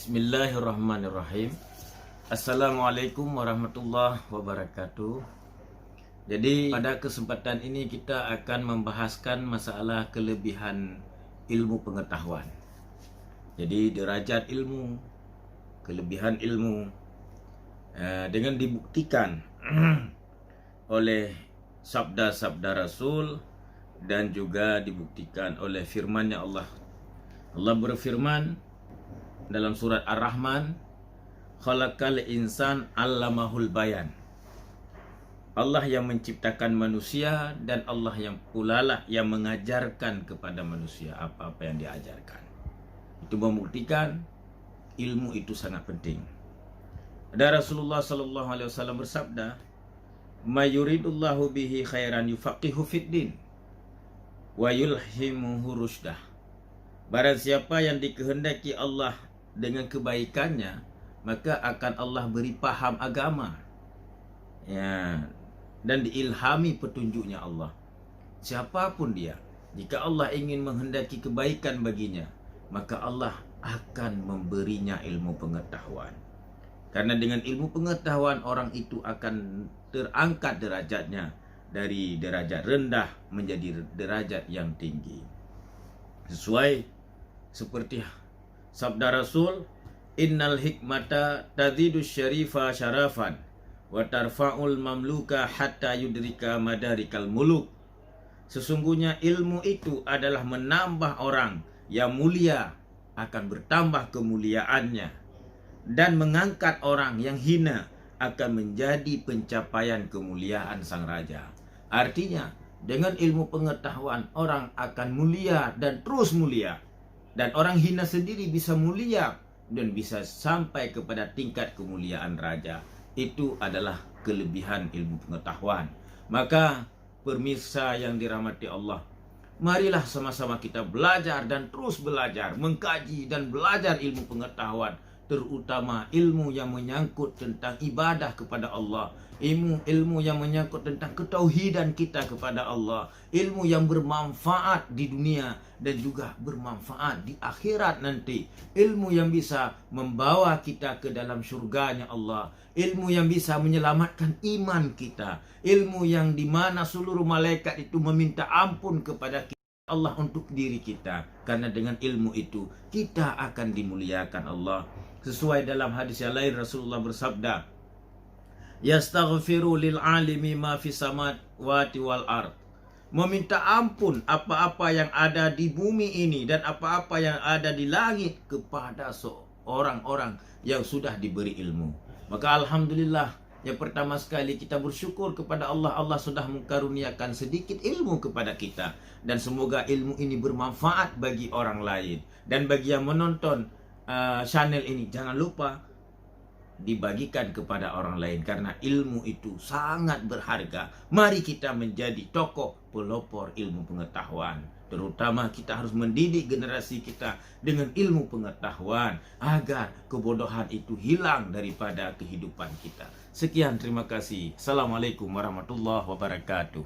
Bismillahirrahmanirrahim. Assalamualaikum warahmatullahi wabarakatuh. Jadi pada kesempatan ini kita akan membahaskan masalah kelebihan ilmu pengetahuan. Jadi derajat ilmu, kelebihan ilmu dengan dibuktikan oleh sabda-sabda Rasul dan juga dibuktikan oleh firman-Nya Allah. Allah berfirman dalam surat Ar-Rahman, khalaqal insan 'allamahul bayan. Allah yang menciptakan manusia dan Allah yang pulalah yang mengajarkan kepada manusia apa-apa yang diajarkan. Itu membuktikan ilmu itu sangat penting. Ada Rasulullah sallallahu alaihi wasallam bersabda, "May yuridullahu bihi khairan yufaqihu fid din wa yulhimuhu rusydah." Barang siapa yang dikehendaki Allah dengan kebaikannya, maka akan Allah beri paham agama, dan diilhami petunjuknya Allah. Siapapun dia, jika Allah ingin menghendaki kebaikan baginya, maka Allah akan memberinya ilmu pengetahuan. Karena dengan ilmu pengetahuan orang itu akan terangkat derajatnya dari derajat rendah menjadi derajat yang tinggi. Sesuai seperti sabda Rasul, innal hikmata tazidus syarifa syarafan wa tarfa'ul mamluka hatta yudrika madarikal muluk. Sesungguhnya ilmu itu adalah menambah orang yang mulia akan bertambah kemuliaannya, dan mengangkat orang yang hina akan menjadi pencapaian kemuliaan sang raja. Artinya dengan ilmu pengetahuan orang akan mulia dan terus mulia, dan orang hina sendiri bisa mulia dan bisa sampai kepada tingkat kemuliaan raja. Itu adalah kelebihan ilmu pengetahuan. Maka pemirsa yang dirahmati Allah, marilah sama-sama kita belajar dan terus belajar, mengkaji dan belajar ilmu pengetahuan, terutama ilmu yang menyangkut tentang ibadah kepada Allah, ilmu yang menyangkut tentang ketauhidan kita kepada Allah, ilmu yang bermanfaat di dunia dan juga bermanfaat di akhirat nanti, ilmu yang bisa membawa kita ke dalam surganya Allah, ilmu yang bisa menyelamatkan iman kita, ilmu yang dimana seluruh malaikat itu meminta ampun kepada kita, Allah, untuk diri kita. Karena dengan ilmu itu kita akan dimuliakan Allah. Sesuai dalam hadis yang lain, Rasulullah bersabda, yastaghfiru lil alimi ma fis samawati wal ard. Meminta ampun apa-apa yang ada di bumi ini dan apa-apa yang ada di langit kepada orang-orang yang sudah diberi ilmu. Maka alhamdulillah, yang pertama sekali kita bersyukur kepada Allah. Allah sudah mengkaruniakan sedikit ilmu kepada kita, dan semoga ilmu ini bermanfaat bagi orang lain. Dan bagi yang menonton channel ini, jangan lupa dibagikan kepada orang lain, karena ilmu itu sangat berharga. Mari kita menjadi tokoh pelopor ilmu pengetahuan. Terutama kita harus mendidik generasi kita dengan ilmu pengetahuan agar kebodohan itu hilang daripada kehidupan kita. Sekian, terima kasih. Assalamualaikum warahmatullahi wabarakatuh.